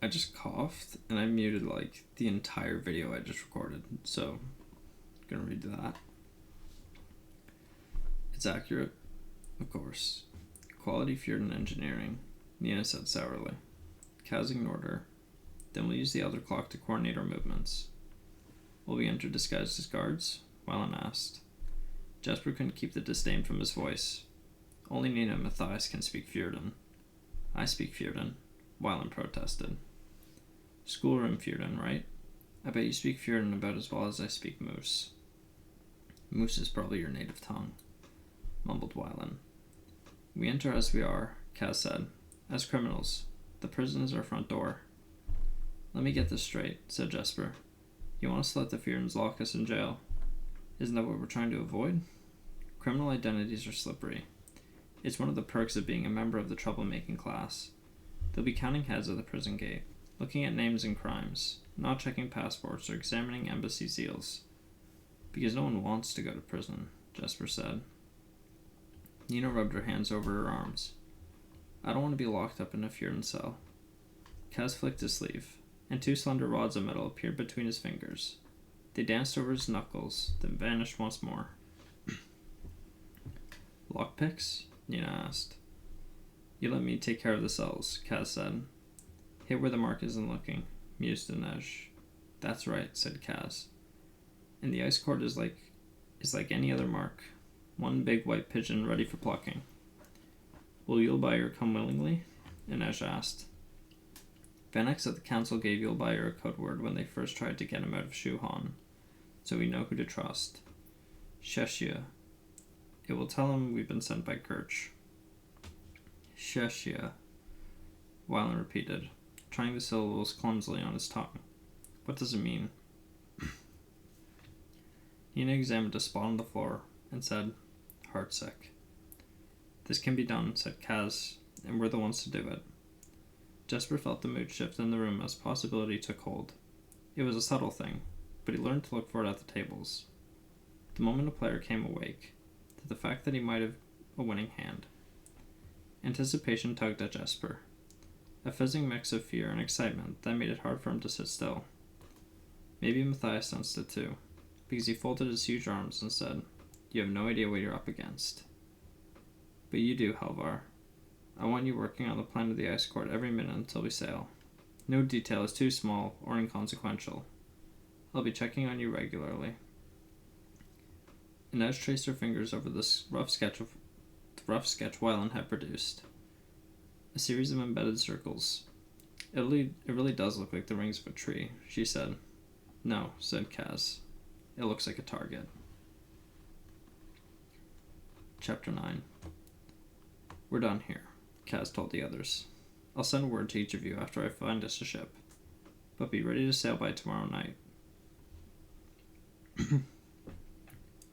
I just coughed and I muted like the entire video I just recorded, so I'm gonna read that. It's accurate, of course. Quality Fjorden engineering, Nina said sourly. Kaz ignored her. Then we'll use the elder clock to coordinate our movements. Will we enter disguised as guards? Wylan asked. Jesper couldn't keep the disdain from his voice. Only Nina and Matthias can speak Fjorden. I speak Fjorden, Wylan protested. Schoolroom Fjorden, right? I bet you speak Fjorden about as well as I speak Moose. Moose is probably your native tongue, mumbled Wylan. We enter as we are, Kaz said. As criminals. The prison is our front door. Let me get this straight, said Jesper. You want us to let the Fjordens lock us in jail? Isn't that what we're trying to avoid? Criminal identities are slippery. It's one of the perks of being a member of the troublemaking class. They'll be counting heads at the prison gate, looking at names and crimes, not checking passports or examining embassy seals. Because no one wants to go to prison, Jesper said. Nina rubbed her hands over her arms. I don't want to be locked up in a Fjorden cell. Kaz flicked his sleeve, and two slender rods of metal appeared between his fingers. They danced over his knuckles, then vanished once more. Lockpicks? Nina asked. You let me take care of the cells, Kaz said. Hit where the mark isn't looking, mused Inej. That's right, said Kaz. And the ice cord is like any other mark. One big white pigeon ready for plucking. Will Yulbayer come willingly? Inej asked. Vanek said the council gave Yulbayer a code word when they first tried to get him out of Shuhan, so we know who to trust. Sheshia. It will tell him we've been sent by Kirch. Sheshia, Wylan repeated, trying the syllables clumsily on his tongue. What does it mean? Nina examined a spot on the floor and said, Heartsick. This can be done, said Kaz, and we're the ones to do it. Jesper felt the mood shift in the room as possibility took hold. It was a subtle thing, but he learned to look for it at the tables. The moment a player came awake, to the fact that he might have a winning hand. Anticipation tugged at Jesper, a fizzing mix of fear and excitement that made it hard for him to sit still. Maybe Matthias sensed it too, because he folded his huge arms and said, You have no idea what you're up against. But you do, Halvar. I want you working on the plan of the ice court every minute until we sail. No detail is too small or inconsequential. I'll be checking on you regularly. Inej traced her fingers over the rough sketch Wylan had produced. A series of embedded circles. It really does look like the rings of a tree, she said. No, said Kaz. It looks like a target. Chapter 9. We're done here, Kaz told the others. I'll send word to each of you after I find us a ship. But be ready to sail by tomorrow night.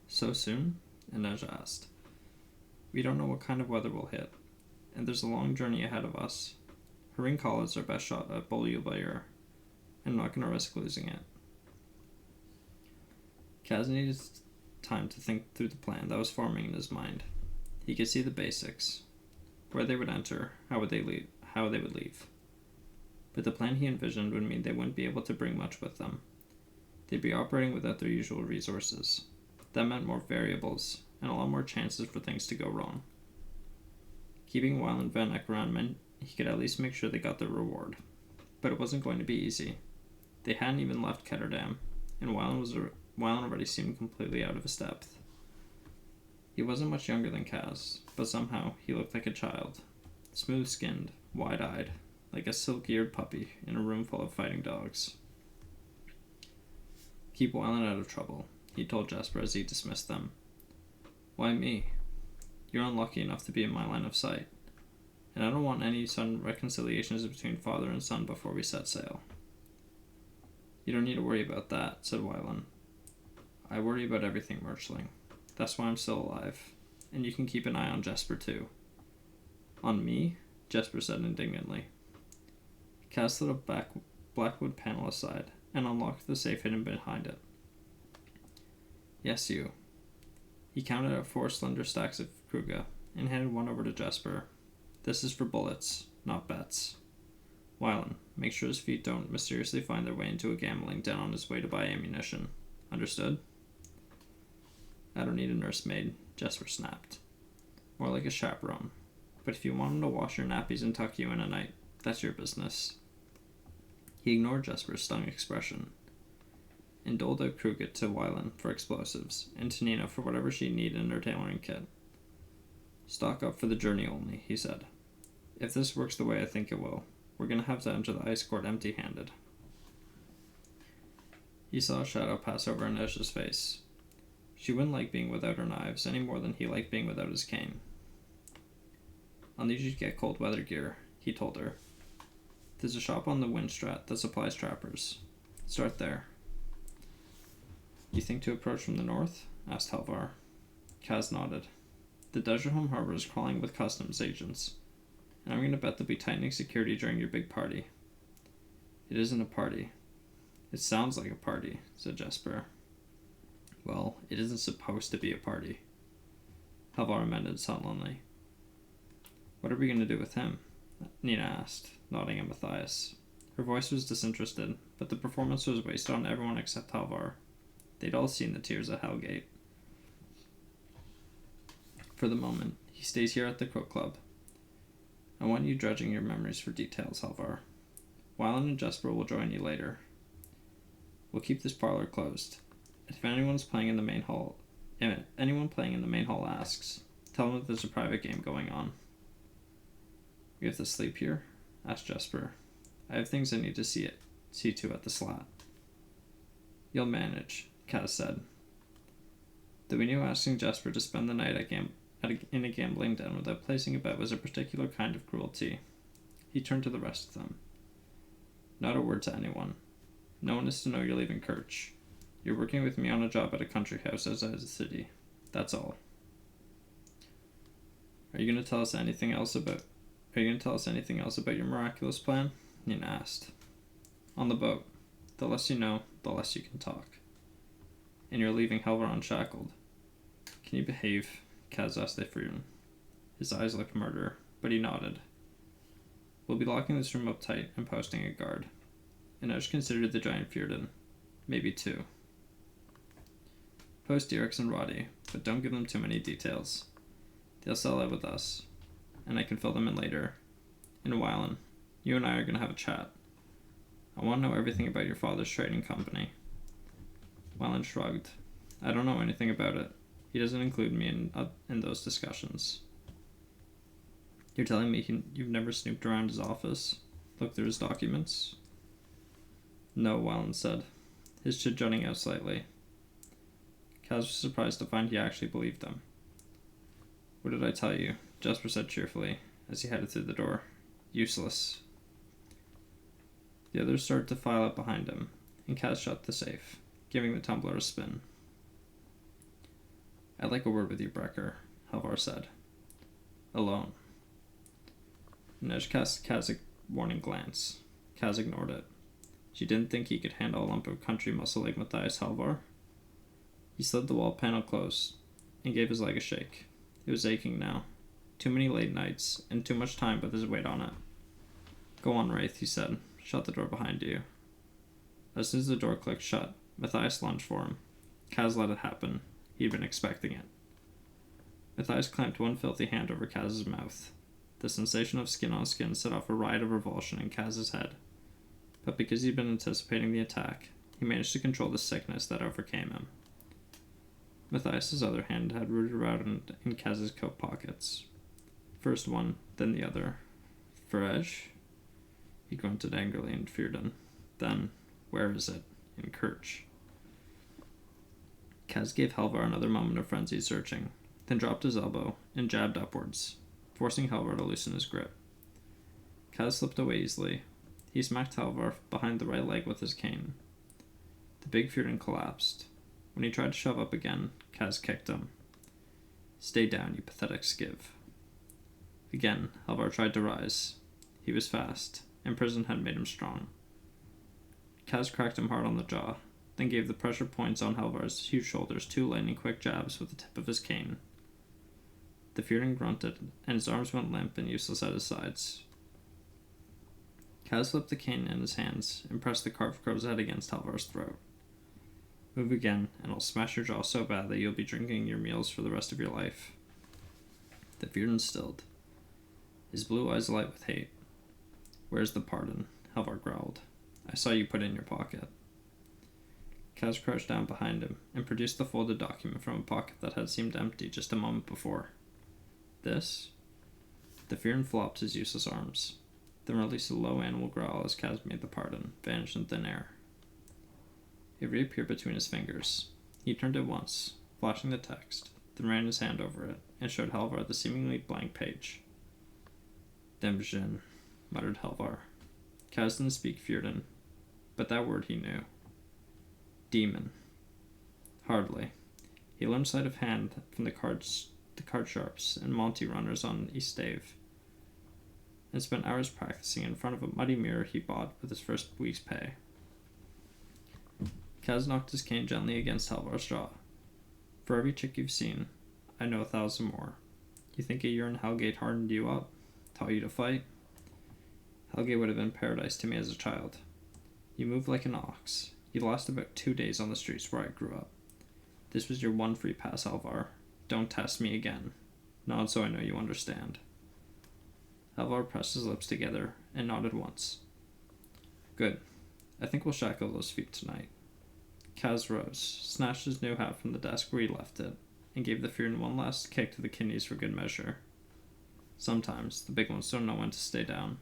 So soon? Inej asked. We don't know what kind of weather we'll hit, and there's a long journey ahead of us. Harinkala is our best shot at Bol Yulbayer, and I'm not going to risk losing it. Kaz needed time to think through the plan that was forming in his mind. He could see the basics. Where they would enter, how they would leave. But the plan he envisioned would mean they wouldn't be able to bring much with them. They'd be operating without their usual resources. That meant more variables, and a lot more chances for things to go wrong. Keeping Wylan and Vanek around meant he could at least make sure they got their reward. But it wasn't going to be easy. They hadn't even left Ketterdam, and Wylan already seemed completely out of his depth. He wasn't much younger than Kaz, but somehow he looked like a child. Smooth-skinned, wide-eyed, like a silk-eared puppy in a room full of fighting dogs. Keep Wylan out of trouble, he told Jesper as he dismissed them. Why me? You're unlucky enough to be in my line of sight, and I don't want any sudden reconciliations between father and son before we set sail. You don't need to worry about that, said Wylan. I worry about everything, Merchling. That's why I'm still alive, and you can keep an eye on Jesper too. On me? Jesper said indignantly. Kaz slid a blackwood panel aside and unlocked the safe hidden behind it. Yes, you. He counted out 4 slender stacks of Kruga and handed one over to Jesper. This is for bullets, not bets. Wylan, make sure his feet don't mysteriously find their way into a gambling den on his way to buy ammunition. Understood? I don't need a nursemaid, Jesper snapped. More like a chaperone. But if you want him to wash your nappies and tuck you in at night, that's your business. He ignored Jesper's stung expression and doled out Krugit to Wylan for explosives, and to Nina for whatever she'd need in her tailoring kit. Stock up for the journey only, he said. If this works the way I think it will, we're going to have to enter the ice court empty-handed. He saw a shadow pass over Inez's face. She wouldn't like being without her knives any more than he liked being without his cane. I'll need you to get cold weather gear, he told her. There's a shop on the Windstrat that supplies trappers. Start there. You think to approach from the north? Asked Halvar. Kaz nodded. The Degerholm harbor is crawling with customs agents, and I'm going to bet they'll be tightening security during your big party. It isn't a party. It sounds like a party, said Jesper. Well, it isn't supposed to be a party. Halvar amended sullenly. What are we going to do with him? Nina asked, nodding at Matthias. Her voice was disinterested, but the performance was wasted on everyone except Halvar. They'd all seen the tears at Hellgate. For the moment, he stays here at the Cook Club. I want you dredging your memories for details, Halvar. Wylan and Jesper will join you later. We'll keep this parlor closed. If anyone playing in the main hall asks, tell them that there's a private game going on. We have to sleep here? Asked Jesper. I have things I need to see to at the Slat. You'll manage, Kaz said. Though we knew asking Jesper to spend the night in a gambling den without placing a bet was a particular kind of cruelty, he turned to the rest of them. Not a word to anyone. No one is to know you're leaving Kirch. You're working with me on a job at a country house outside the city. That's all. Are you going to tell us anything else about your miraculous plan? Nina asked. On the boat. The less you know, the less you can talk. And you're leaving Halvar unshackled. Can you behave? Kaz asked Ifrin. His eyes looked murder, but he nodded. We'll be locking this room up tight and posting a guard. Inej considered the giant Fjordan. Maybe two. Post Dirks and Roddy, but don't give them too many details. They'll sell out with us, and I can fill them in later. In Wylan, you and I are going to have a chat. I want to know everything about your father's trading company. Wylan shrugged. I don't know anything about it. He doesn't include me in those discussions. You're telling me you've never snooped around his office? Looked through his documents? No, Wylan said, his chin jutting out slightly. Kaz was surprised to find he actually believed them. What did I tell you? Jesper said cheerfully, as he headed through the door. Useless. The others started to file up behind him, and Kaz shut the safe, giving the tumbler a spin. I'd like a word with you, Brecker, Halvar said. Alone. Inej cast Kaz a warning glance. Kaz ignored it. She didn't think he could handle a lump of country muscle like Matthias Halvar. He slid the wall panel close and gave his leg a shake. It was aching now. Too many late nights, and too much time with his weight on it. Go on, Wraith, he said. Shut the door behind you. As soon as the door clicked shut, Matthias lunged for him. Kaz let it happen. He'd been expecting it. Matthias clamped one filthy hand over Kaz's mouth. The sensation of skin on skin set off a riot of revulsion in Kaz's head. But because he'd been anticipating the attack, he managed to control the sickness that overcame him. Matthias's other hand had rooted around in Kaz's coat pockets. First one, then the other. Ferej? He grunted angrily in Fjordan. Then, where is it? In Kirch. Kaz gave Halvar another moment of frenzied searching, then dropped his elbow and jabbed upwards, forcing Halvar to loosen his grip. Kaz slipped away easily. He smacked Halvar behind the right leg with his cane. The big Fjordan collapsed. When he tried to shove up again, Kaz kicked him. Stay down, you pathetic skiv. Again, Halvar tried to rise. He was fast, and prison had made him strong. Kaz cracked him hard on the jaw, then gave the pressure points on Halvar's huge shoulders 2 lightning-quick jabs with the tip of his cane. The Fjordan grunted, and his arms went limp and useless at his sides. Kaz flipped the cane in his hands and pressed the carved crow's head against Halvar's throat. Move again, and I'll smash your jaw so bad that you'll be drinking your meals for the rest of your life. The Fyrden stilled, his blue eyes alight with hate. Where's the pardon? Halvar growled. I saw you put it in your pocket. Kaz crouched down behind him and produced the folded document from a pocket that had seemed empty just a moment before. This? The Fyrden flopped his useless arms, then released a low animal growl as Kaz made the pardon vanish in thin air. It reappeared between his fingers. He turned it once, flashing the text, then ran his hand over it and showed Halvar the seemingly blank page. Demjin, muttered Halvar. Kaz didn't speak Fyrden, but that word he knew. Demon. Hardly. He learned sleight of hand from the card sharps and Monty runners on East Stave, and spent hours practicing in front of a muddy mirror he bought with his first week's pay. Kaz knocked his cane gently against Halvar's jaw. For every chick you've seen, I know 1,000 more. You think a year in Hellgate hardened you up? Taught you to fight? Hellgate would have been paradise to me as a child. You moved like an ox. You lasted about 2 days on the streets where I grew up. This was your one free pass, Halvar. Don't test me again. Nod so I know you understand. Halvar pressed his lips together and nodded once. Good. I think we'll shackle those feet tonight. Kaz rose, snatched his new hat from the desk where he left it, and gave the Fyrden one last kick to the kidneys for good measure. Sometimes the big ones don't know when to stay down.